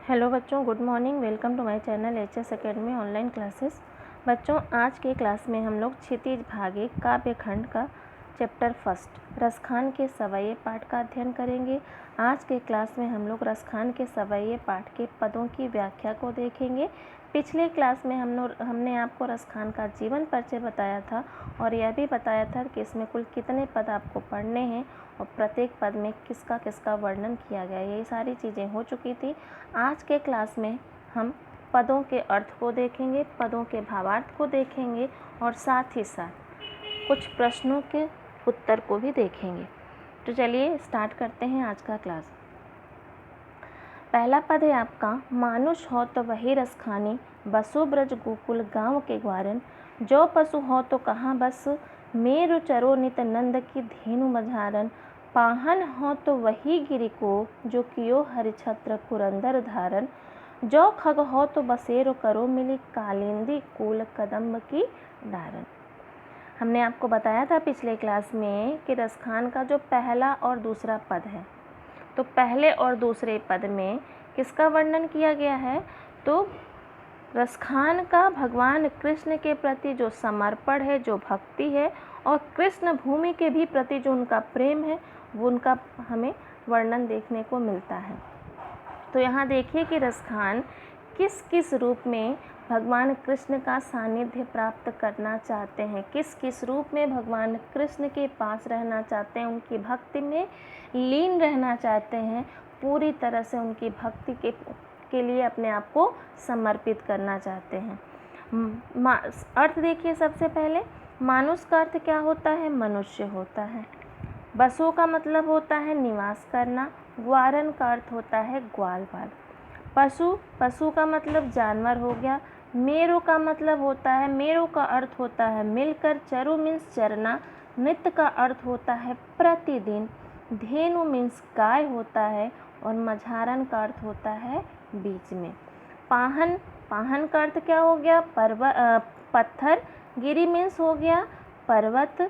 Hello बच्चों, good morning. Welcome to my channel HS academy online classes. बच्चों, आज के क्लास में हम लोग क्षितिज भागे काव्य खंड का चैप्टर फर्स्ट रसखान के सवैये पाठ का अध्ययन करेंगे। आज के क्लास में हम लोग रसखान के सवैये पाठ के पदों की व्याख्या को देखेंगे। पिछले क्लास में हमने आपको रसखान का जीवन परिचय बताया था और यह भी बताया था कि इसमें कुल कितने पद आपको पढ़ने हैं और प्रत्येक पद में किसका किसका वर्णन किया गया, ये सारी चीज़ें हो चुकी थी। आज के क्लास में हम पदों के अर्थ को देखेंगे, पदों के भावार्थ को देखेंगे और साथ ही साथ कुछ प्रश्नों के उत्तर को भी देखेंगे। तो चलिए स्टार्ट करते हैं आज का क्लास। पहला पद है आपका, मानुष हो तो वही रसखानी, बसो ब्रज गोकुल गाँव के ग्वारन, जो पशु हो तो कहाँ बस, मेरु चरो नित नंद की धेनु मझारन, पाहन हो तो वही गिरि को, जो कियो हरिछत्र पुरंदर धारन, जो खग हो तो बसेरो करो मिली, कालिंदी कूल कदम्ब की डारन। हमने आपको बताया था पिछले क्लास में कि रसखान का जो पहला और दूसरा पद है, तो पहले और दूसरे पद में किसका वर्णन किया गया है, तो रसखान का भगवान कृष्ण के प्रति जो समर्पण है, जो भक्ति है और कृष्ण भूमि के भी प्रति जो उनका प्रेम है, वो उनका हमें वर्णन देखने को मिलता है। तो यहाँ देखिए कि रसखान किस किस रूप में भगवान कृष्ण का सानिध्य प्राप्त करना चाहते हैं, किस किस रूप में भगवान कृष्ण के पास रहना चाहते हैं, उनकी भक्ति में लीन रहना चाहते हैं, पूरी तरह से उनकी भक्ति के लिए अपने आप को समर्पित करना चाहते हैं। अर्थ देखिए, सबसे पहले मानुष का अर्थ क्या होता है, मनुष्य होता है। बसों का मतलब होता है निवास करना। ग्वारन का अर्थ होता है ग्वाल बाल। पशु का मतलब जानवर हो गया। मेरु का मतलब होता है, मेरु का अर्थ होता है मिलकर। चरु मीन्स चरना। नित्य का अर्थ होता है प्रतिदिन। धेनु मीन्स गाय होता है और मझारन का अर्थ होता है बीच में। पाहन का अर्थ क्या हो गया, पत्थर। गिरि मीन्स हो गया पर्वत।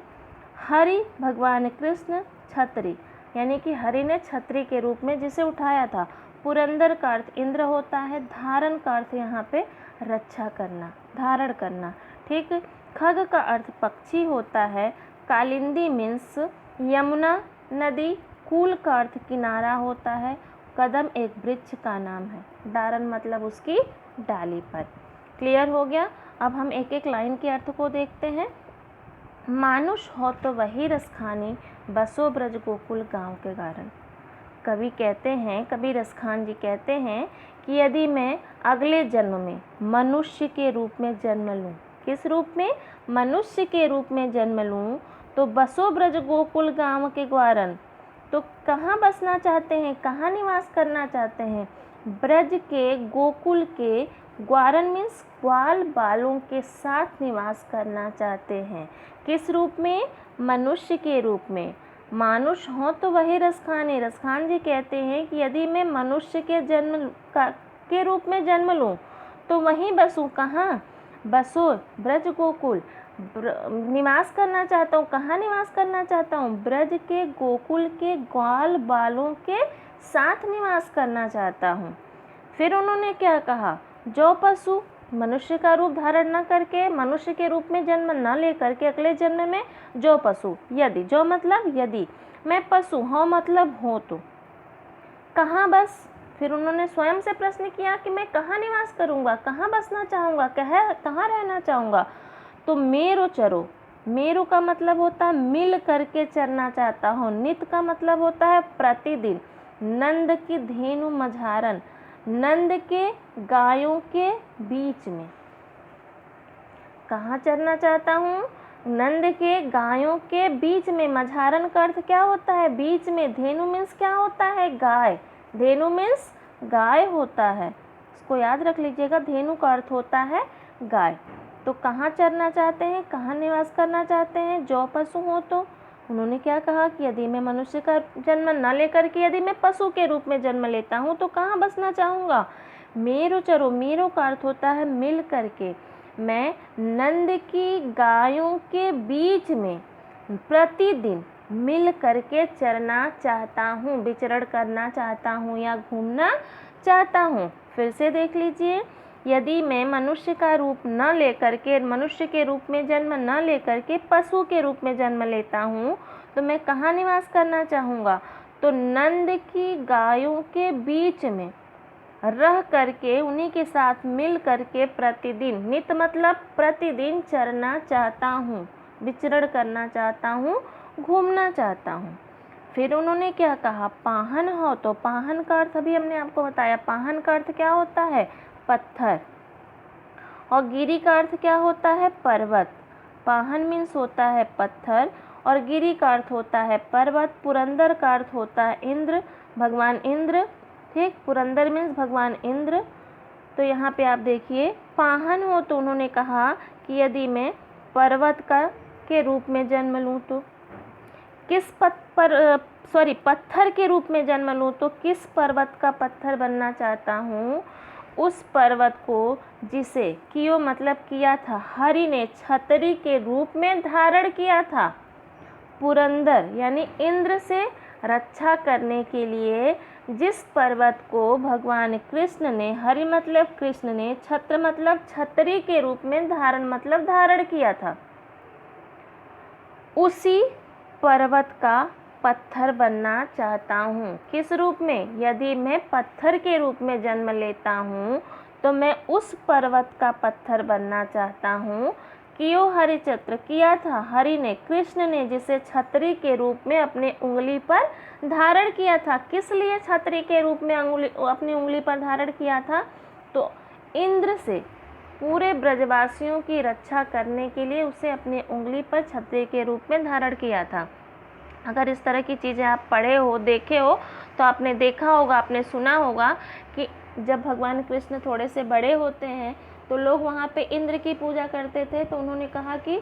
हरि भगवान कृष्ण छत्री, यानी कि हरि ने छत्री के रूप में जिसे उठाया था। पुरंदर का अर्थ इंद्र होता है। धारण का अर्थ यहाँ पे रक्षा करना, धारण करना, ठीक। खग का अर्थ पक्षी होता है। कालिंदी मीन्स यमुना नदी। कूल का अर्थ किनारा होता है। कदम एक वृक्ष का नाम है। डारन मतलब उसकी डाली पर। क्लियर हो गया। अब हम एक एक लाइन के अर्थ को देखते हैं। मानुष हो तो वही रसखानी, बसो ब्रज गोकुल गाँव के गारन। कवि रसखान जी कहते हैं कि यदि मैं अगले जन्म में मनुष्य के रूप में जन्म लूँ, किस रूप में, मनुष्य के रूप में जन्म लूँ, तो बसो ब्रज गोकुल गाँव के ग्वारन, तो कहाँ बसना चाहते हैं, कहाँ निवास करना चाहते हैं, ब्रज के गोकुल के। ग्वारन मीन्स ग्वाल बालों के साथ निवास करना चाहते हैं। किस रूप में, मनुष्य के रूप में। मानुष हो तो वही रसखानी। रसखान जी कहते हैं कि यदि मैं मनुष्य के रूप में जन्म लूँ तो वहीं बसूँ। कहाँ बसो, ब्रज गोकुल, निवास करना चाहता हूँ। कहाँ निवास करना चाहता हूँ, ब्रज के गोकुल के ग्वाल बालों के साथ निवास करना चाहता हूँ। फिर उन्होंने क्या कहा, जो पशु, मनुष्य का रूप धारण न करके, मनुष्य के रूप में जन्म न लेकर के अगले जन्म में जो पशु, यदि, जो मतलब यदि मैं पशु हो मतलब हो तो कहाँ बस। फिर उन्होंने स्वयं से प्रश्न किया कि मैं कहाँ निवास करूँगा, कहाँ बसना चाहूँगा, कहाँ रहना चाहूँगा, तो मेरु चरो। मेरु का मतलब होता है मिल करके चरना चाहता हूँ। नित्य का मतलब होता है प्रतिदिन। नंद की धेनु मझारन, नंद के गायों के बीच में। कहाँ चरना चाहता हूँ, नंद के गायों के बीच में। मझारन का अर्थ क्या होता है, बीच में। धेनु मीन्स क्या होता है, गाय। धेनु मीन्स गाय होता है, इसको याद रख लीजिएगा। धेनु का अर्थ होता है गाय। तो कहाँ चरना चाहते हैं, कहाँ निवास करना चाहते हैं, जो पशु हो तो। उन्होंने क्या कहा कि यदि मैं मनुष्य का जन्म न लेकर के यदि मैं पशु के रूप में जन्म लेता हूँ तो कहाँ बसना चाहूँगा। मेरु चरो, मेरु का अर्थ होता है मिल करके। मैं नंद की गायों के बीच में प्रतिदिन, मिल करके चरना चाहता हूँ, विचरण करना चाहता हूँ या घूमना चाहता हूँ। फिर से देख लीजिए, यदि मैं मनुष्य का रूप न लेकर के, मनुष्य के रूप में जन्म न लेकर के पशु के रूप में जन्म लेता हूँ तो मैं कहाँ निवास करना चाहूँगा? तो नंद की गायों के बीच में रह करके, उन्हीं के साथ मिल करके प्रतिदिन, नित मतलब प्रतिदिन चरना चाहता हूँ, विचरण करना चाहता हूँ, घूमना चाहता हूँ। फिर उन्होंने क्या कहा? पाहन हो, तो पाहन का अर्थ अभी हमने आपको बताया, पाहन का अर्थ क्या होता है? पत्थर। और गिरी का अर्थ क्या होता है? पर्वत। पाहन मीन्स होता है पत्थर और गिरी का अर्थ होता है पर्वत। पुरंदर का अर्थ होता है इंद्र, भगवान इंद्र। ठीक, पुरंदर मीन्स भगवान इंद्र। तो यहाँ पे आप देखिए, पाहन हो तो उन्होंने कहा कि यदि मैं पर्वत का के रूप में जन्म लूँ तो किस पत्थर के रूप में जन्म लूँ तो किस पर्वत का पत्थर बनना चाहता हूँ? उस पर्वत को जिसे कियो मतलब किया था, हरि ने छतरी के रूप में धारण किया था। पुरंदर यानी इंद्र से रक्षा करने के लिए जिस पर्वत को भगवान कृष्ण ने, हरि मतलब कृष्ण ने, छत्र मतलब छतरी के रूप में, धारण मतलब धारण किया था, उसी पर्वत का पत्थर बनना चाहता हूँ। किस रूप में? यदि मैं पत्थर के रूप में जन्म लेता हूँ तो मैं उस पर्वत का पत्थर बनना चाहता हूँ। कियो हरि छत्र, किया था हरि ने, कृष्ण ने, जिसे छतरी के रूप में अपने उंगली पर धारण किया था। किस लिए छतरी के रूप में अपनी उंगली पर धारण किया था? तो इंद्र से पूरे ब्रजवासियों की रक्षा करने के लिए उसे अपनी उंगली पर छतरी के रूप में धारण किया था। अगर इस तरह की चीज़ें आप पढ़े हो, देखे हो, तो आपने देखा होगा, आपने सुना होगा कि जब भगवान कृष्ण थोड़े से बड़े होते हैं तो लोग वहाँ पे इंद्र की पूजा करते थे। तो उन्होंने कहा कि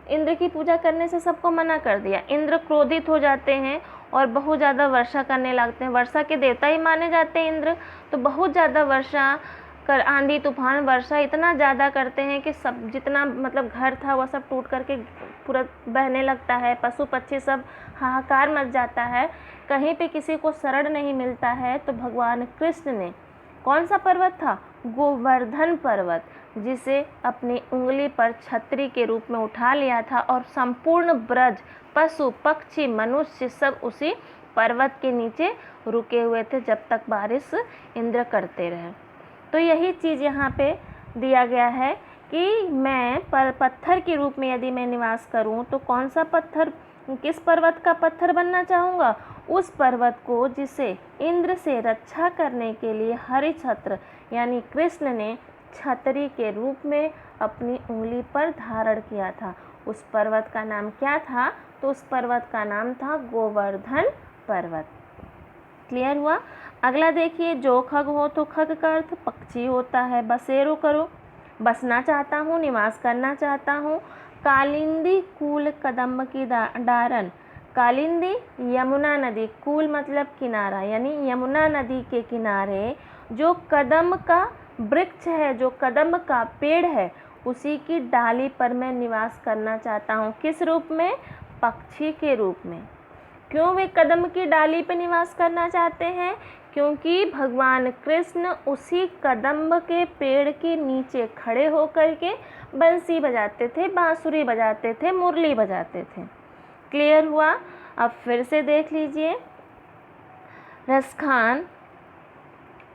इंद्र की पूजा करने से सबको मना कर दिया। इंद्र क्रोधित हो जाते हैं और बहुत ज़्यादा वर्षा करने लगते हैं। वर्षा के देवता ही माने जाते हैं इंद्र, तो बहुत ज़्यादा वर्षा कर, आंधी तूफान वर्षा इतना ज़्यादा करते हैं कि सब जितना मतलब घर था वह सब टूट करके पूरा बहने लगता है। पशु पक्षी सब हाहाकार मच जाता है, कहीं पे किसी को शरण नहीं मिलता है। तो भगवान कृष्ण ने कौन सा पर्वत था? गोवर्धन पर्वत, जिसे अपनी उंगली पर छतरी के रूप में उठा लिया था और संपूर्ण ब्रज, पशु पक्षी मनुष्य सब उसी पर्वत के नीचे रुके हुए थे जब तक बारिश इंद्र करते रहे। तो यही चीज़ यहाँ पे दिया गया है कि मैं पत्थर के रूप में यदि मैं निवास करूँ तो कौन सा पत्थर, किस पर्वत का पत्थर बनना चाहूँगा? उस पर्वत को जिसे इंद्र से रक्षा करने के लिए हरिछत्र यानी कृष्ण ने छतरी के रूप में अपनी उंगली पर धारण किया था। उस पर्वत का नाम क्या था? तो उस पर्वत का नाम था गोवर्धन पर्वत। क्लियर हुआ? अगला देखिए, जो खग हो, तो खग का अर्थ पक्षी होता है। बसेरो करो, बसना चाहता हूँ, निवास करना चाहता हूँ। कालिंदी कूल कदम्ब की डारन, कालिंदी यमुना नदी, कूल मतलब किनारा, यानी यमुना नदी के किनारे जो कदम्ब का वृक्ष है, जो कदम्ब का पेड़ है, उसी की डाली पर मैं निवास करना चाहता हूँ। किस रूप में? पक्षी के रूप में। क्यों वे कदम्ब की डाली पर निवास करना चाहते हैं? क्योंकि भगवान कृष्ण उसी कदम्ब के पेड़ के नीचे खड़े होकर के बंसी बजाते थे, बांसुरी बजाते थे, मुरली बजाते थे। क्लियर हुआ? अब फिर से देख लीजिए, रसखान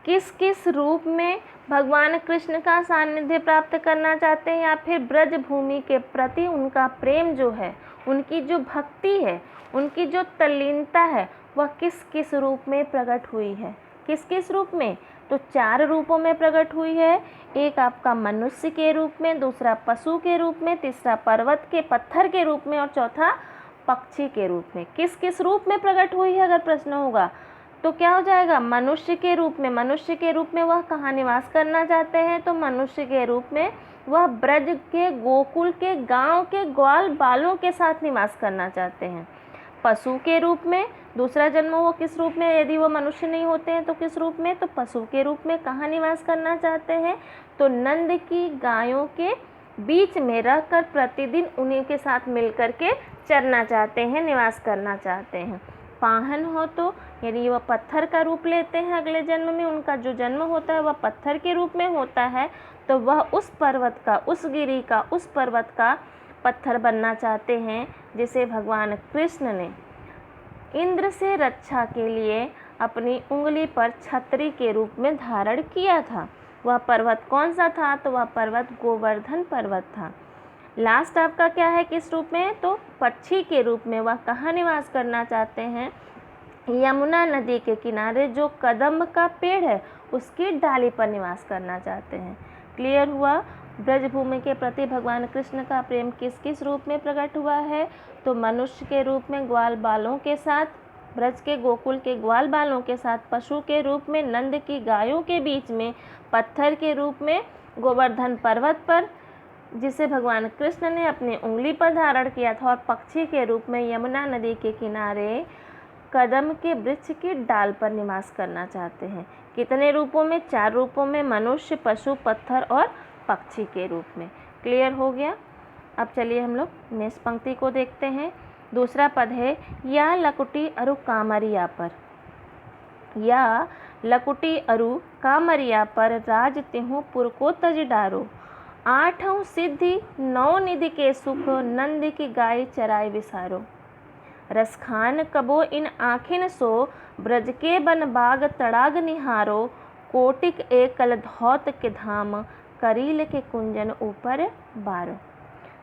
किस किस रूप में भगवान कृष्ण का सानिध्य प्राप्त करना चाहते हैं, या फिर ब्रज भूमि के प्रति उनका प्रेम जो है, उनकी जो भक्ति है, उनकी जो तल्लीनता है, वह किस किस रूप में प्रकट हुई है? किस किस रूप में? तो 4 रूपों में प्रकट हुई है। एक आपका मनुष्य के रूप में, दूसरा पशु के रूप में, तीसरा पर्वत के पत्थर के रूप में और चौथा पक्षी के रूप में। किस किस रूप में प्रकट हुई है अगर प्रश्न होगा तो क्या हो जाएगा? मनुष्य के रूप में। मनुष्य के रूप में वह कहाँ निवास करना चाहते हैं? तो मनुष्य के रूप में वह ब्रज के गोकुल के गांव के ग्वाल बालों के साथ निवास करना चाहते हैं। पशु के रूप में दूसरा जन्म वो किस रूप में, यदि वो मनुष्य नहीं होते हैं तो किस रूप में? तो पशु के रूप में कहाँ निवास करना चाहते हैं? तो नंद की गायों के बीच में रहकर प्रतिदिन उन्हीं के साथ मिलकर के चरना चाहते हैं, निवास करना चाहते हैं। पाहन हो तो यदि वह पत्थर का रूप लेते हैं अगले जन्म में, उनका जो जन्म होता है वह पत्थर के रूप में होता है, तो वह उस पर्वत का, उस गिरी का, उस पर्वत का पत्थर बनना चाहते हैं जिसे भगवान कृष्ण ने इंद्र से रक्षा के लिए अपनी उंगली पर छतरी के रूप में धारण किया था। वह पर्वत कौन सा था? तो वह पर्वत गोवर्धन पर्वत था। लास्ट आपका क्या है, किस रूप में? तो पक्षी के रूप में। वह कहाँ निवास करना चाहते हैं? यमुना नदी के किनारे जो कदम्ब का पेड़ है उसकी डाली पर निवास करना चाहते हैं। क्लियर हुआ? ब्रजभूमि के प्रति भगवान कृष्ण का प्रेम किस किस रूप में प्रकट हुआ है? तो मनुष्य के रूप में ग्वाल बालों के साथ, ब्रज के गोकुल के ग्वाल बालों के साथ, पशु के रूप में नंद की गायों के बीच में, पत्थर के रूप में गोवर्धन पर्वत पर जिसे भगवान कृष्ण ने अपनी उंगली पर धारण किया था, और पक्षी के रूप में यमुना नदी के किनारे कदम के वृक्ष की डाल पर निवास करना चाहते हैं। कितने रूपों में? 4 रूपों में, मनुष्य, पशु, पत्थर और पक्षी के रूप में। क्लियर हो गया? अब चलिए हम लोग नेक्स्ट पंक्ति को देखते हैं। दूसरा पद है, या लकुटी अरु कामरिया पर। या लकुटी अरु कामरिया पर राज तिहु पुर को तज डारो। 8 सिद्धि 9 निधि के सुख, नंद की गाय चराय विसारो। रसखान कबो इन आखिन सो, ब्रज के बन बाग तड़ाग निहारो। कोटिक एकल धौत के धाम, करील के कुंजन ऊपर बारो।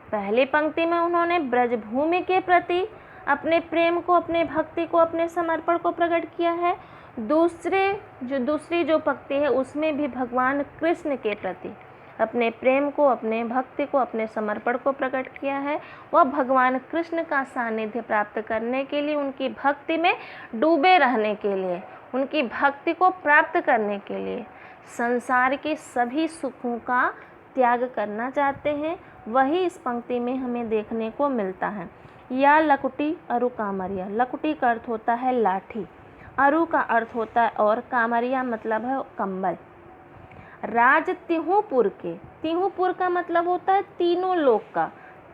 पहली पंक्ति में उन्होंने ब्रजभूमि के प्रति अपने प्रेम को, अपने भक्ति को, अपने समर्पण को प्रकट किया है। दूसरी जो पंक्ति है उसमें भी भगवान कृष्ण के प्रति अपने प्रेम को, अपने भक्ति को, अपने समर्पण को प्रकट किया है। वह भगवान कृष्ण का सानिध्य प्राप्त करने के लिए, उनकी भक्ति में डूबे रहने के लिए, उनकी भक्ति को प्राप्त करने के लिए संसार के सभी सुखों का त्याग करना चाहते हैं। वही इस पंक्ति में हमें देखने को मिलता है। या लकुटी अरु कामरिया। लकुटी का अर्थ होता है लाठी, अरु का अर्थ होता है और, कामरिया मतलब है कंबल। राज तिहुपुर के, तिहुपुर का मतलब होता है तीनों लोक का।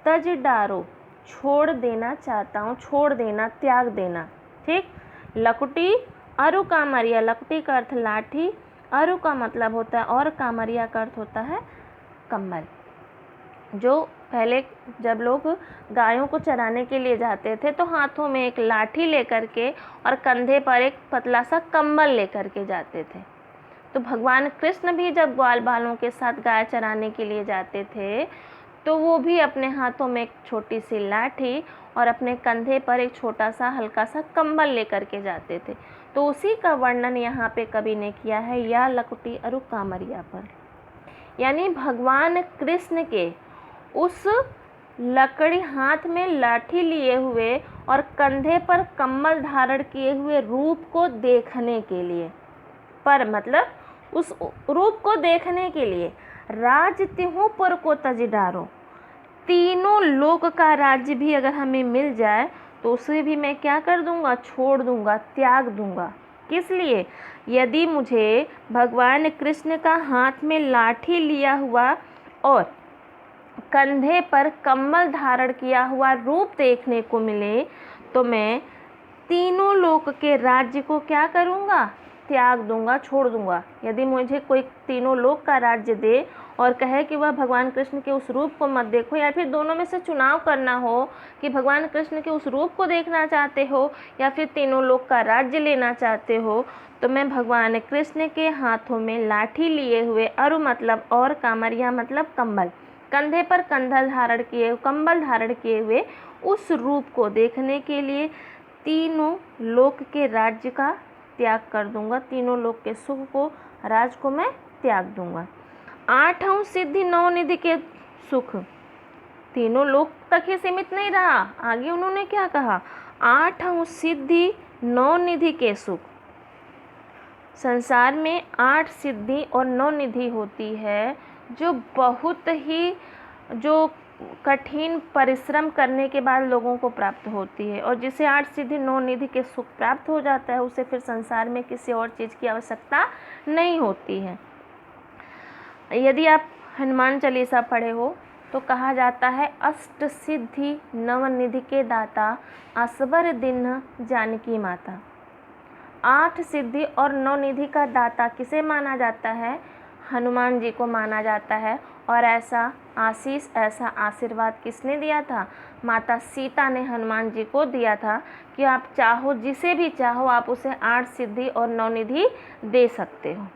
तज डारो, छोड़ देना चाहता हूँ, छोड़ देना, त्याग देना। ठीक। लकुटी अरु कामरिया। लकुटी का अर्थ लाठी, अरु का मतलब होता है और, कामरिया का अर्थ होता है कंबल। जो पहले जब लोग गायों को चराने के लिए जाते थे तो हाथों में एक लाठी लेकर के और कंधे पर एक पतला सा कंबल लेकर के जाते थे। तो भगवान कृष्ण भी जब ग्वाल बालों के साथ गाय चराने के लिए जाते थे तो वो भी अपने हाथों में एक छोटी सी लाठी और अपने कंधे पर एक छोटा सा हल्का सा कंबल लेकर के जाते थे। तो उसी का वर्णन यहाँ पे कवि ने किया है, या लकुटी अरु कामरिया पर। यानी भगवान कृष्ण के उस लकड़ी, हाथ में लाठी लिए हुए और कंधे पर कंबल धारण किए हुए रूप को देखने के लिए, पर मतलब उस रूप को देखने के लिए राज तिहुपुर को तज डारो। तीनों लोक का राज्य भी अगर हमें मिल जाए तो उसे भी मैं क्या कर दूंगा? छोड़ दूंगा, त्याग दूंगा। किस लिए? यदि मुझे भगवान कृष्ण का हाथ में लाठी लिया हुआ और कंधे पर कम्बल धारण किया हुआ रूप देखने को मिले तो मैं तीनों लोक के राज्य को क्या करूँगा? त्याग दूंगा, छोड़ दूंगा। यदि मुझे कोई तीनों लोक का राज्य दे और कहे कि वह भगवान कृष्ण के उस रूप को मत देखो, या फिर दोनों में से चुनाव करना हो कि भगवान कृष्ण के उस रूप को देखना चाहते हो या फिर तीनों लोक का राज्य लेना चाहते हो, तो मैं भगवान कृष्ण के हाथों में लाठी लिए हुए, अरु मतलब और, कामरिया मतलब कंबल, कंधे पर कंबल धारण किए हुए उस रूप को देखने के लिए तीनों लोक के राज्य का त्याग कर दूंगा। तीनों लोक के सुख को, राज को मैं त्याग दूंगा। 8 सिद्धि 9 निधि के सुख। तीनों लोक तक ही सीमित नहीं रहा, आगे उन्होंने क्या कहा? 8 सिद्धि 9 निधि के सुख। संसार में 8 सिद्धि और 9 निधि होती है जो बहुत ही, जो कठिन परिश्रम करने के बाद लोगों को प्राप्त होती है, और जिसे 8 सिद्धि 9 निधि के सुख प्राप्त हो जाता है उसे फिर संसार में किसी और चीज़ की आवश्यकता नहीं होती है। यदि आप हनुमान चालीसा पढ़े हो तो कहा जाता है अष्ट सिद्धि नवनिधि के दाता असबर दीन्ह जानकी माता। 8 सिद्धि और 9 निधि का दाता किसे माना जाता है? हनुमान जी को माना जाता है। और ऐसा आशीष, ऐसा आशीर्वाद किसने दिया था? माता सीता ने हनुमान जी को दिया था कि आप चाहो, जिसे भी चाहो आप उसे 8 सिद्धि और 9 निधि दे सकते हो।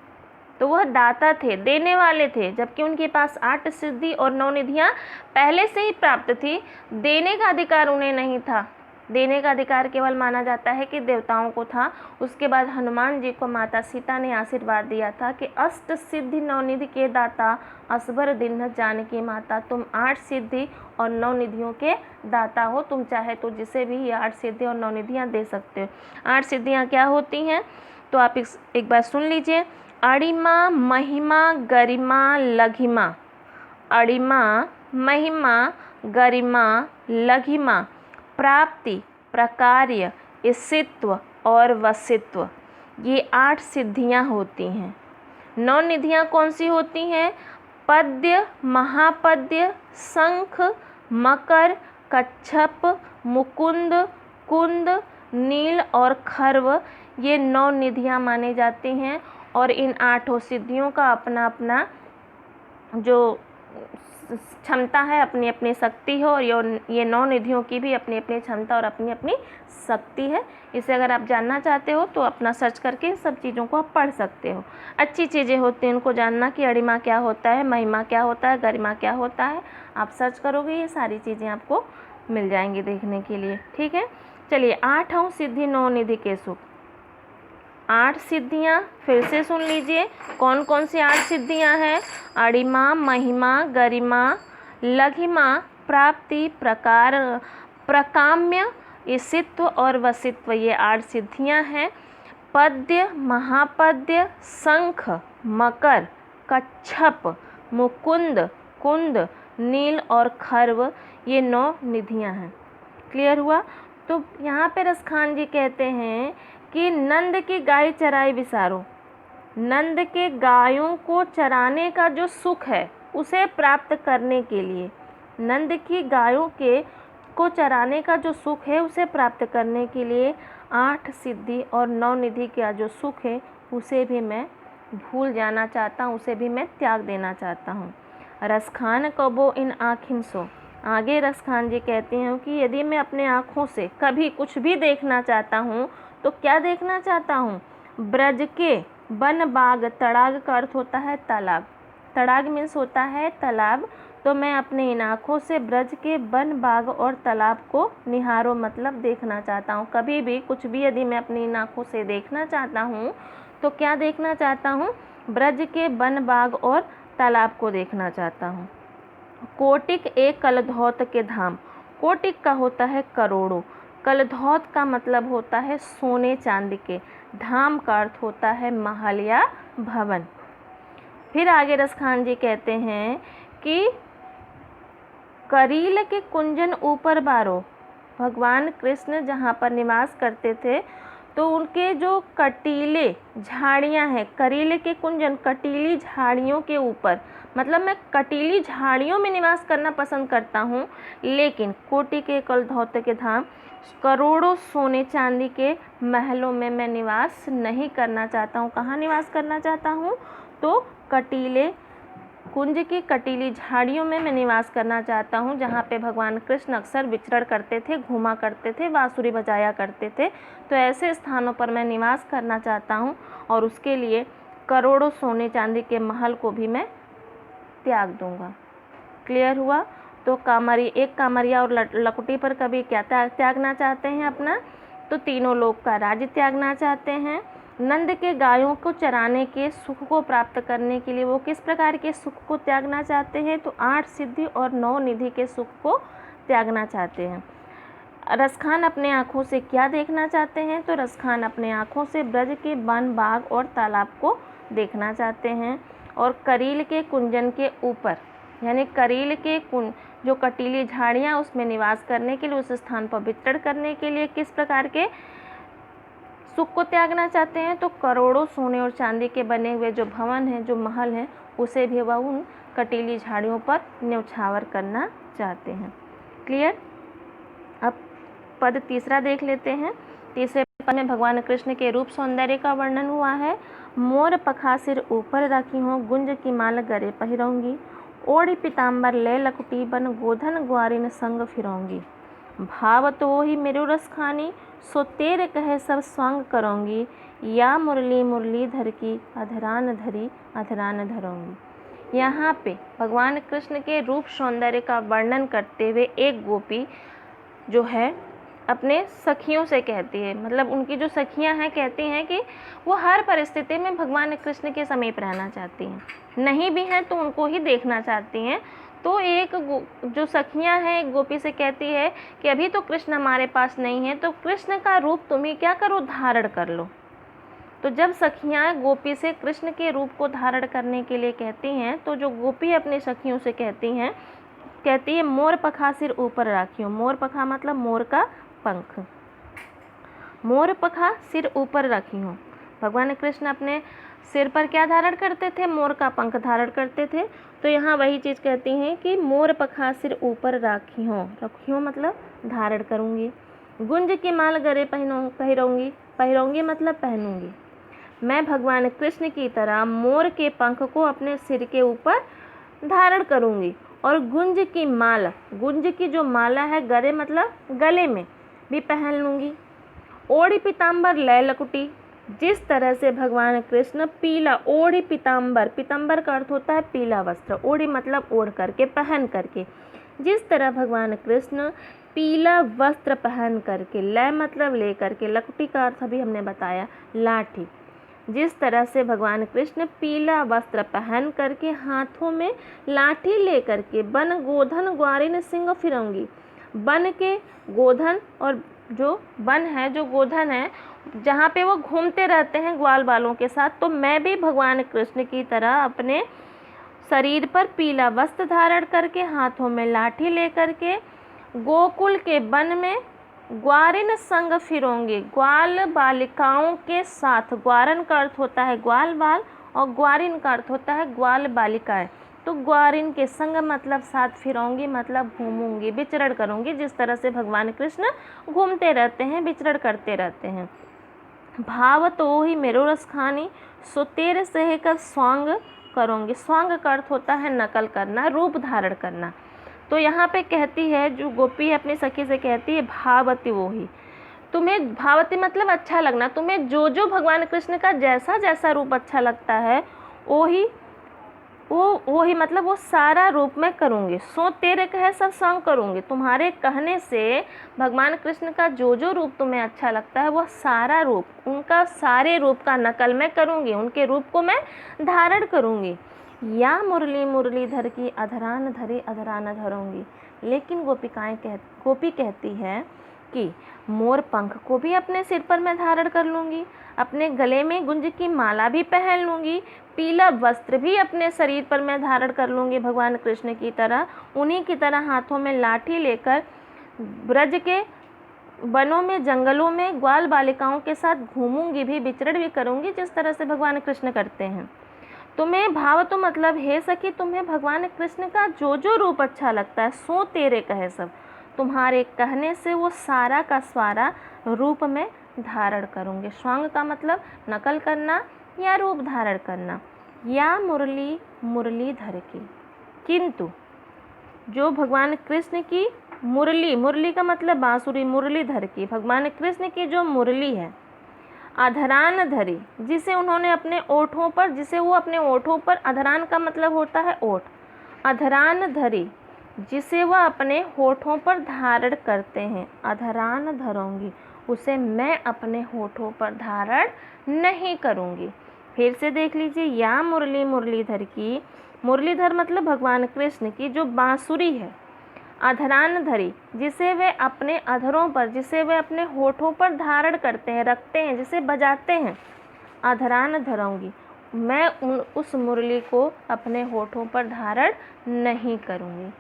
तो वह दाता थे, देने वाले थे, जबकि उनके पास 8 सिद्धि और 9 निधियाँ पहले से ही प्राप्त थी। देने का अधिकार उन्हें नहीं था। देने का अधिकार केवल माना जाता है कि देवताओं को था। उसके बाद हनुमान जी को माता सीता ने आशीर्वाद दिया था कि अष्ट सिद्धि 9 निधि के दाता असबर दीन्ह जानकी माता, तुम 8 सिद्धि और 9 निधियों के दाता हो। तुम चाहे तो जिसे भी ये 8 सिद्धि और 9 निधियाँ दे सकते हो। 8 सिद्धियाँ क्या होती हैं? तो आप एक बार सुन लीजिए। अणिमा, महिमा, गरिमा, लघिमा। अणिमा, महिमा, गरिमा, लघिमा, प्राप्ति, प्रकार्य, ईशित्व और वसित्व, ये 8 सिद्धियां होती हैं। 9 निधियां कौन सी होती हैं? पद्य, महापद्य, शंख, मकर, कच्छप, मुकुंद, कुंद, नील और खर्व, ये 9 निधियां मानी जाती हैं। और इन 8 सिद्धियों का अपना अपना जो क्षमता है, अपनी अपनी शक्ति है। और ये 9 निधियों की भी अपनी अपनी क्षमता और अपनी अपनी शक्ति है। इसे अगर आप जानना चाहते हो तो अपना सर्च करके इन सब चीज़ों को आप पढ़ सकते हो। अच्छी चीज़ें होती हैं इनको जानना कि अणिमा क्या होता है, महिमा क्या होता है, गरिमा क्या होता है। आप सर्च करोगे ये सारी चीज़ें आपको मिल जाएंगी देखने के लिए। ठीक है, चलिए 8 सिद्धि 9 निधि के सुख। 8 सिद्धियाँ फिर से सुन लीजिए। कौन कौन सी 8 सिद्धियाँ हैं? अणिमा, महिमा, गरिमा, लघिमा, प्राप्ति, प्रकार, प्रकाम्य, ईशित्व और वसित्व, ये 8 सिद्धियाँ हैं। पद्य, महापद्य, शंख, मकर, कच्छप, मुकुंद, कुंद, नील और खर्व, ये 9 निधियाँ हैं। क्लियर हुआ? तो यहाँ पे रसखान जी कहते हैं कि नंद की गाय चराई विसारो। नंद के गायों को चराने का जो सुख है उसे प्राप्त करने के लिए, नंद की गायों को चराने का जो सुख है उसे प्राप्त करने के लिए 8 सिद्धि और 9 निधि का जो सुख है उसे भी मैं भूल जाना चाहता हूँ, उसे भी मैं त्याग देना चाहता हूँ। रसखान कबो इन आँखिन सो। आगे रसखान जी कहते हैं कि यदि मैं अपने आँखों से कभी कुछ भी देखना चाहता हूँ तो क्या देखना चाहता हूँ? ब्रज के वन बाग, तड़ाग का अर्थ होता है तालाब, तड़ाग मीन्स होता है तालाब। तो मैं अपने इन आँखों से ब्रज के वन बाग और तालाब को निहारो, मतलब देखना चाहता हूँ। कभी भी कुछ भी यदि मैं अपनी इन आँखों से देखना चाहता हूँ तो क्या देखना चाहता हूँ? ब्रज के वन बाग और तालाब को देखना चाहता हूँ। कोटिक एक कलधौत के धाम। कोटिक का होता है करोड़ों, कलधौत का मतलब होता है सोने चांदी के, धाम का अर्थ होता है महल या भवन। फिर आगे रसखान जी कहते हैं कि करील के कुंजन ऊपर बारो। भगवान कृष्ण जहाँ पर निवास करते थे तो उनके जो कटीले झाड़ियाँ हैं, करील के कुंजन, कटीली झाड़ियों के ऊपर, मतलब मैं कटीली झाड़ियों में निवास करना पसंद करता हूँ। लेकिन कोटि के कलधौत के धाम, करोड़ों सोने चांदी के महलों में मैं निवास नहीं करना चाहता हूँ। कहाँ निवास करना चाहता हूँ? तो कटीले कुंज की कटीली झाड़ियों में मैं निवास करना चाहता हूँ, जहाँ पे भगवान कृष्ण अक्सर विचरण करते थे, घूमा करते थे, बांसुरी बजाया करते थे। तो ऐसे स्थानों पर मैं निवास करना चाहता हूँ और उसके लिए करोड़ों सोने चांदी के महल को भी मैं त्याग दूंगा। क्लियर हुआ? तो कामरिया और लकुटी पर कभी क्या त्यागना चाहते हैं अपना? तो तीनों लोक का राज्य त्यागना चाहते हैं। नंद के गायों को चराने के सुख को प्राप्त करने के लिए वो किस प्रकार के सुख को त्यागना चाहते हैं? तो 8 सिद्धि और 9 निधि के सुख को त्यागना चाहते हैं। रसखान अपने आँखों से क्या देखना चाहते हैं? तो रसखान अपने आँखों से ब्रज के वन बाग और तालाब को देखना चाहते हैं। और करील के कुंजन के ऊपर, यानी करील के जो कटीली झाड़ियाँ, उसमें निवास करने के लिए, उस स्थान पर विचरण करने के लिए किस प्रकार के सुख को त्यागना चाहते हैं तो करोड़ों सोने और चांदी के बने हुए जो भवन हैं, जो महल हैं, उसे भी वह उन कटीली झाड़ियों पर न्यौछावर करना चाहते हैं। क्लियर। अब पद तीसरा देख लेते हैं। तीसरे पद में भगवान कृष्ण के रूप सौंदर्य का वर्णन हुआ है। मोर पखा सिर ऊपर रखी हूँ, गुंज की माल गरे पहिरऊंगी, ओढ़ी पीताम्बर ले लकुटी, बन गोधन ग्वारिन संग फिरऊंगी। भाव तो ही मेरो रस खानी, सो तेरे कहे सब स्वांग करूँगी, या मुरली मुरलीधर की अधरान धरी अधरान धरूंगी। यहाँ पे भगवान कृष्ण के रूप सौंदर्य का वर्णन करते हुए एक गोपी जो है अपने सखियों से कहती है, मतलब उनकी जो सखियां हैं कहती हैं कि वो हर परिस्थिति में भगवान कृष्ण के समीप रहना चाहती हैं, नहीं भी हैं तो उनको ही देखना चाहती हैं। तो एक जो सखियां हैं एक गोपी से कहती है कि अभी तो कृष्ण हमारे पास नहीं है, तो कृष्ण का रूप तुम्हें क्या करो, धारण कर लो। तो जब सखियां गोपी से कृष्ण के रूप को धारण करने के लिए कहती हैं, तो जो गोपी अपनी सखियों से कहती है मोर पखा सिर ऊपर राखियो। मोर पखा मतलब मोर का पंख। मोर पखा सिर ऊपर रखी हूँ। भगवान कृष्ण अपने सिर पर क्या धारण करते थे, मोर का पंख धारण करते थे। तो यहाँ वही चीज़ कहती हैं कि मोर पखा सिर ऊपर रखी हूँ मतलब धारण करूँगी। गुंज की माल गले पहिरऊंगी मतलब पहनूंगी। मैं भगवान कृष्ण की तरह मोर के पंख को अपने सिर के ऊपर धारण करूँगी और गुंज की माला, गुंज की जो माला है गले मतलब गले में भी पहन लूँगी। ओढ़ी पीताम्बर लय लकुटी, जिस तरह से भगवान कृष्ण पीला, ओढ़ी पीताम्बर, पीताम्बर का अर्थ होता है पीला वस्त्र, ओढ़ी मतलब ओढ़ करके, पहन करके, जिस तरह भगवान कृष्ण पीला वस्त्र पहन करके, लय मतलब ले करके, लकुटी का अर्थ अभी हमने बताया लाठी, जिस तरह से भगवान कृष्ण पीला वस्त्र पहन करके हाथों में लाठी ले करके बन गोधन ग्वारिन सिंह फिरऊंगी। बन के गोधन, और जो वन है, जो गोधन है, जहाँ पे वो घूमते रहते हैं ग्वाल बालों के साथ, तो मैं भी भगवान कृष्ण की तरह अपने शरीर पर पीला वस्त्र धारण करके, हाथों में लाठी लेकर के गोकुल के वन में ग्वारिन संग फिरूंगी, ग्वाल बालिकाओं के साथ। ग्वारन का अर्थ होता है ग्वाल बाल और ग्वारिन का अर्थ होता है ग्वाल बालिकाएं। तो ग्वारिन के संग मतलब साथ, फिरऊंगी मतलब घूमूंगी, विचरण करूंगी, जिस तरह से भगवान कृष्ण घूमते रहते हैं, विचरण करते रहते हैं। भाव तो ही मेरो रस खानी, सो तेरे सहे का स्वांग करूंगी। स्वांग का अर्थ होता है नकल करना, रूप धारण करना। तो यहाँ पे कहती है जो गोपी अपनी सखी से कहती है भावती वो ही, तुम्हें भावती मतलब अच्छा लगना, तुम्हें जो जो भगवान कृष्ण का जैसा जैसा रूप अच्छा लगता है वो ही मतलब वो सारा रूप मैं करूँगी। सो तेरे कहे सब संग करूँगी, तुम्हारे कहने से भगवान कृष्ण का जो जो रूप तुम्हें अच्छा लगता है वह सारा रूप, उनका सारे रूप का नकल मैं करूँगी, उनके रूप को मैं धारण करूँगी। या मुरली मुरलीधर की अधरान धरी अधरान धरूंगी। लेकिन गोपी कहती है कि मोर पंख को भी अपने सिर पर मैं धारण कर लूँगी, अपने गले में गुंज की माला भी पहन लूँगी, पीला वस्त्र भी अपने शरीर पर मैं धारण कर लूँगी भगवान कृष्ण की तरह, उन्हीं की तरह हाथों में लाठी लेकर ब्रज के वनों में, जंगलों में ग्वाल बालिकाओं के साथ घूमूंगी भी, विचरण भी करूँगी, जिस तरह से भगवान कृष्ण करते हैं। तुम्हें भाव तो मतलब हे सखी, तुम्हें भगवान कृष्ण का जो जो रूप अच्छा लगता है सो तेरे कहे सब, तुम्हारे कहने से वो सारा का सारा रूप में धारण करूँगी। स्वांग का मतलब नकल करना या रूप धारण करना। या मुरली मुरलीधर की, किंतु जो भगवान कृष्ण की मुरली, मुरली का मतलब बांसुरी, मुरलीधर की, भगवान कृष्ण की जो मुरली है, अधरान धरी, जिसे उन्होंने अपने ओठों पर, जिसे वो अपने ओठों पर, अधरान का मतलब होता है ओठ, अधरान धरी, जिसे वह अपने होठों पर धारण करते हैं, अधरान धरूंगी, उसे मैं अपने होठों पर धारण नहीं करूंगी। फिर से देख लीजिए, या मुरली मुरलीधर की, मुरलीधर मतलब भगवान कृष्ण की जो बांसुरी है, अधरान धरी, जिसे वे अपने अधरों पर, जिसे वे अपने होठों पर धारण करते हैं, रखते हैं, जिसे बजाते हैं, अधरान धरूंगी, मैं उस मुरली को अपने होठों पर धारण नहीं करूंगी।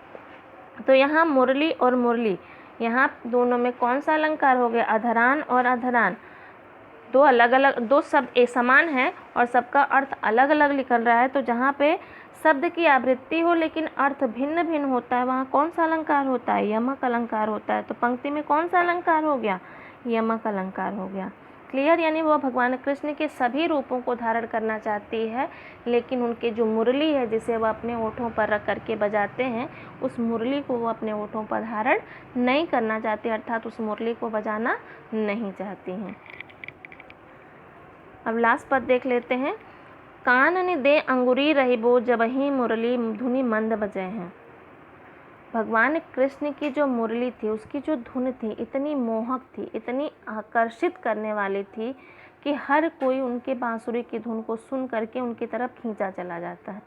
तो यहाँ मुरली और मुरली, यहाँ दोनों में कौन सा अलंकार हो गया, अधरान और अधरान। दो अलग अलग, दो शब्द एक समान है और सबका अर्थ अलग अलग निकल रहा है, तो जहाँ पे शब्द की आवृत्ति हो लेकिन अर्थ भिन्न भिन्न होता है वहाँ कौन सा अलंकार होता है? यमक अलंकार होता है। तो पंक्ति में कौन सा अलंकार हो गया? यमक अलंकार हो गया। क्लियर? यानी वह भगवान कृष्ण के सभी रूपों को धारण करना चाहती है, लेकिन उनके जो मुरली है जिसे वह अपने ओठों पर रख करके बजाते हैं, उस मुरली को वो अपने ओठों पर धारण नहीं करना चाहती, अर्थात उस मुरली को बजाना नहीं चाहती हैं। अब लास्ट पद देख लेते हैं। कानन दे अंगुरी रहिबो जबहि मुरली धुनि मंद बजे हैं। भगवान कृष्ण की जो मुरली थी, उसकी जो धुन थी, इतनी मोहक थी, इतनी आकर्षित करने वाली थी कि हर कोई उनके बांसुरी की धुन को सुन करके उनकी तरफ खींचा चला जाता है।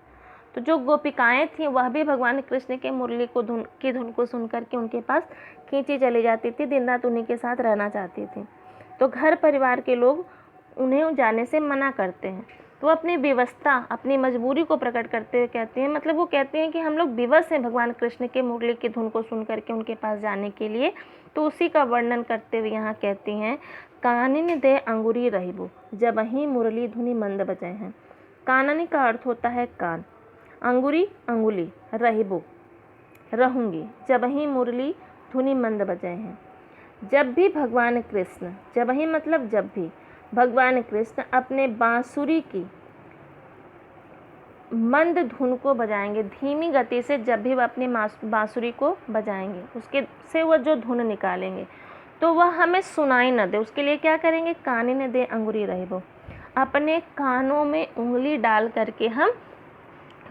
तो जो गोपिकाएं थीं वह भी भगवान कृष्ण के मुरली की धुन को सुन करके उनके पास खींची चली जाती थी, दिन रात उन्हीं के साथ रहना चाहती थी। तो घर परिवार के लोग उन्हें जाने से मना करते हैं, तो अपनी विवशता, अपनी मजबूरी को प्रकट करते हुए कहते हैं, मतलब वो कहते हैं कि हम लोग विवश हैं भगवान कृष्ण के मुरली की धुन को सुन करके उनके पास जाने के लिए। तो उसी का वर्णन करते हुए यहाँ कहती हैं, कानन दे अंगुरी रहिबो जबहि मुरली धुनि मंद बजे हैं। काननी का अर्थ होता है कान, अंगुरी अंगुली, रहिबो रहूँगी, जबहि मुरली धुनि मंद बजे हैं। जब भी भगवान कृष्ण, जबहि मतलब जब भी भगवान कृष्ण अपने बांसुरी की मंद धुन को बजाएंगे, धीमी गति से जब भी वह अपनी बांसुरी को बजाएंगे, उसके से वह जो धुन निकालेंगे तो वह हमें सुनाई न दे, उसके लिए क्या करेंगे? कानन दे अंगुरी रहिबो, अपने कानों में उंगली डाल करके हम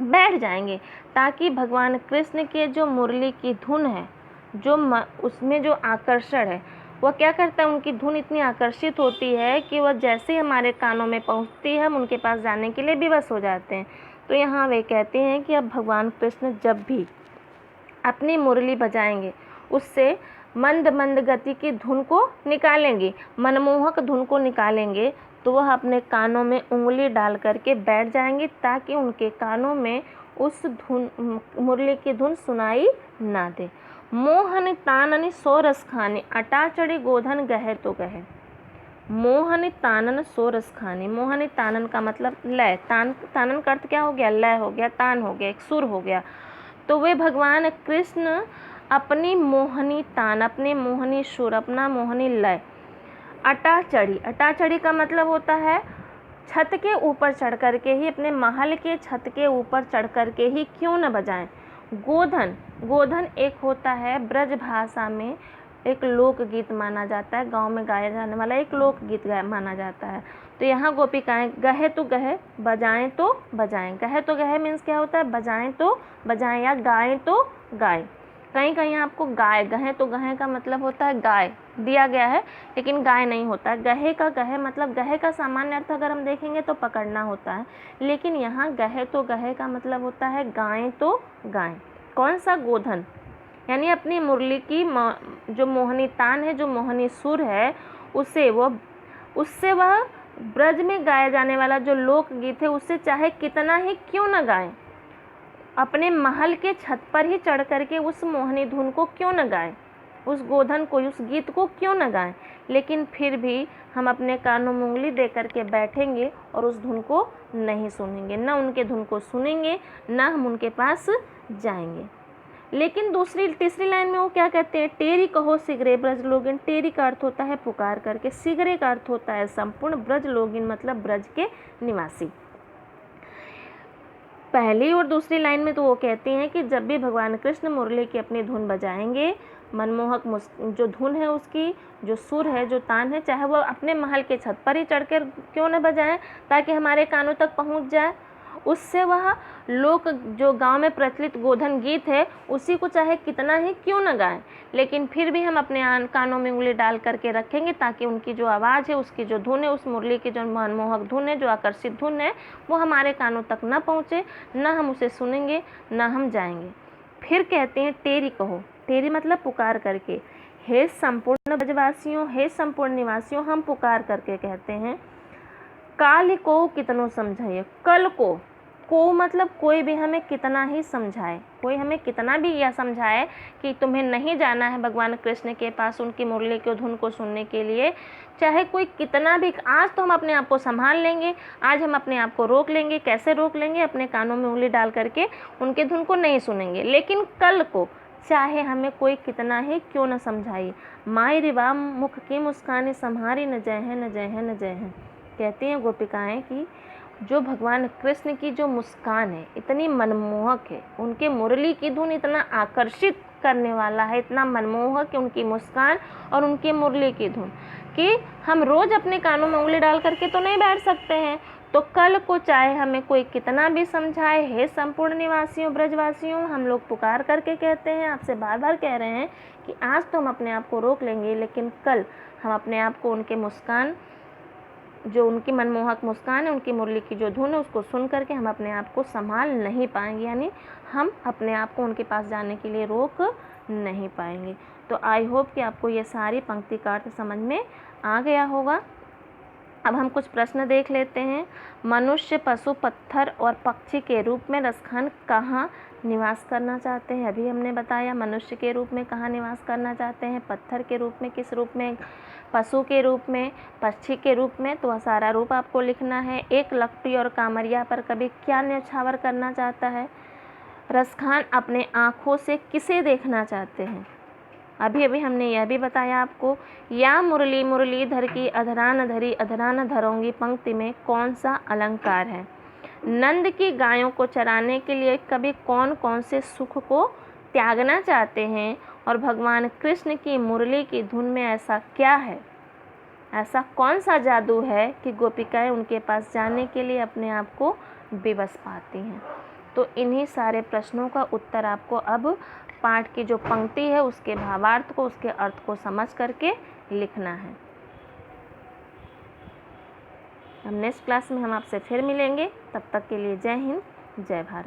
बैठ जाएंगे, ताकि भगवान कृष्ण के जो मुरली की धुन है, जो उसमें जो आकर्षण है, वह क्या करता है? उनकी धुन इतनी आकर्षित होती है कि वह जैसे हमारे कानों में पहुंचती है हम उनके पास जाने के लिए विवश हो जाते हैं। तो यहाँ वे कहते हैं कि अब भगवान कृष्ण जब भी अपनी मुरली बजाएंगे, उससे मंद मंद गति की धुन को निकालेंगे, मनमोहक धुन को निकालेंगे, तो वह अपने कानों में उंगली डाल करके बैठ जाएंगे, ताकि उनके कानों में उस धुन मुरली की धुन सुनाई ना दे। मोहन तानन सो रस खाने, अटा चढ़ी गोधन गहे तो गहे। मोहन तानन सो रस खाने, मोहन तानन का मतलब लय, तानन का अर्थ क्या हो गया? लय हो गया, तान हो गया, एक सुर हो गया। तो वे भगवान कृष्ण अपनी मोहनी तान, अपने मोहनी सुर, अपना मोहनी लय अटा चढ़ी का मतलब होता है छत के ऊपर चढ़ करके ही, अपने महल के छत के ऊपर चढ़ करके ही क्यों न बजाएं। गोधन एक होता है ब्रज भाषा में एक लोकगीत माना जाता है, गांव में गाया जाने वाला एक लोकगीत माना जाता है। तो यहाँ गोपिकाएं गहे तो गहे, बजाएं तो बजाएं। गहे तो गहे मीन्स क्या होता है? बजाएं तो बजाएं या गाएं तो गाएं। कहीं कहीं आपको गाय, गहे तो गहे का मतलब होता है गाय दिया गया है, लेकिन गाय नहीं होता है। गहे का गहे मतलब गहे का सामान्य अर्थ अगर हम देखेंगे तो पकड़ना होता है, लेकिन यहाँ गहे तो गहे का मतलब होता है गाएं तो गाएं। कौन सा? गोधन, यानी अपनी मुरली की जो मोहनी तान है, जो मोहनी सुर है, उससे वह ब्रज में गाया जाने वाला जो लोकगीत है, उससे चाहे कितना ही क्यों न गाएं, अपने महल के छत पर ही चढ़ करके उस मोहनी धुन को क्यों न गाएं, उस गोधन को, उस गीत को क्यों न गाएं, लेकिन फिर भी हम अपने कानों में उंगली दे करके बैठेंगे और उस धुन को नहीं सुनेंगे, न उनके धुन को सुनेंगे, न हम उनके पास जाएंगे। लेकिन तीसरी लाइन में वो क्या कहते हैं? टेरी कहो शीघ्रे ब्रज लोगिन। टेरी का अर्थ होता है पुकार करके, शीघ्रे का अर्थ होता है संपूर्ण, ब्रज लोगिन मतलब ब्रज के निवासी। पहली और दूसरी लाइन में तो वो कहती हैं कि जब भी भगवान कृष्ण मुरली की अपनी धुन बजाएंगे, मनमोहक जो धुन है, उसकी जो सुर है, जो तान है, चाहे वो अपने महल के छत पर ही चढ़कर क्यों न बजाएं, ताकि हमारे कानों तक पहुंच जाए, उससे वह लोक जो गांव में प्रचलित गोधन गीत है उसी को चाहे कितना ही क्यों न गाएं, लेकिन फिर भी हम अपने कानों में उंगली डाल करके रखेंगे, ताकि उनकी जो आवाज़ है, उसकी जो धुन है, उस मुरली की जो मनमोहक धुन है, जो आकर्षित धुन है, वो हमारे कानों तक न पहुँचे, न हम उसे सुनेंगे, न हम जाएंगे। फिर कहते हैं टेरी कहो, टेरी मतलब पुकार करके, हे संपूर्ण ब्रजवासियों, हे संपूर्ण निवासियों, हम पुकार करके कहते हैं। काल को कितनों समझाइए, कल को को मतलब कोई भी हमें कितना ही समझाए, कोई हमें कितना भी यह समझाए कि तुम्हें नहीं जाना है भगवान कृष्ण के पास उनकी मुरली की धुन को सुनने के लिए, चाहे कोई कितना भी, आज तो हम अपने आप को संभाल लेंगे, आज हम अपने आप को रोक लेंगे। कैसे रोक लेंगे? अपने कानों में उंगली डाल करके उनके धुन को नहीं सुनेंगे। लेकिन कल को चाहे हमें कोई कितना ही क्यों न समझाइए, माई रिवा मुख की मुस्कानी सम्हारी न जय है न जय है न जय है। कहती हैं गोपिकाएं कि जो भगवान कृष्ण की जो मुस्कान है इतनी मनमोहक है, उनके मुरली की धुन इतना आकर्षित करने वाला है, इतना मनमोहक है उनकी मुस्कान और उनकी मुरली की धुन कि हम रोज़ अपने कानों में उंगली डाल करके तो नहीं बैठ सकते हैं। तो कल को चाहे हमें कोई कितना भी समझाए, हे संपूर्ण निवासियों ब्रजवासियों, हम लोग पुकार करके कहते हैं, आपसे बार बार कह रहे हैं कि आज तो हम अपने आप को रोक लेंगे, लेकिन कल हम अपने आप को उनके मुस्कान, जो उनकी मनमोहक मुस्कान है, उनकी मुरली की जो धुन है, उसको सुन करके हम अपने आप को संभाल नहीं पाएंगे, यानी हम अपने आप को उनके पास जाने के लिए रोक नहीं पाएंगे। तो आई होप कि आपको ये सारी पंक्ति का अर्थ समझ में आ गया होगा। अब हम कुछ प्रश्न देख लेते हैं। मनुष्य, पशु, पत्थर और पक्षी के रूप में रसखान कहाँ निवास करना चाहते हैं? अभी हमने बताया मनुष्य के रूप में कहाँ निवास करना चाहते हैं, पत्थर के रूप में किस रूप में, पशु के रूप में, पक्षी के रूप में। तो वह सारा रूप आपको लिखना है। एक लकड़ी और कामरिया पर कभी क्या न्यौछावर करना चाहता है? रसखान अपने आँखों से किसे देखना चाहते हैं? अभी अभी हमने यह भी बताया आपको, या मुरली मुरलीधर की अधरान धरी अधरान धरोंगी पंक्ति में कौन सा अलंकार है? नंद की गायों को चराने के लिए कभी कौन कौन से सुख को त्यागना चाहते हैं? और भगवान कृष्ण की मुरली की धुन में ऐसा क्या है, ऐसा कौन सा जादू है कि गोपिकाएं उनके पास जाने के लिए अपने आप को विवश पाती हैं? तो इन्हीं सारे प्रश्नों का उत्तर आपको अब पाठ की जो पंक्ति है उसके भावार्थ को, उसके अर्थ को समझ करके लिखना है। अब नेक्स्ट क्लास में हम आपसे फिर मिलेंगे, तब तक के लिए जय हिंद, जय भारत।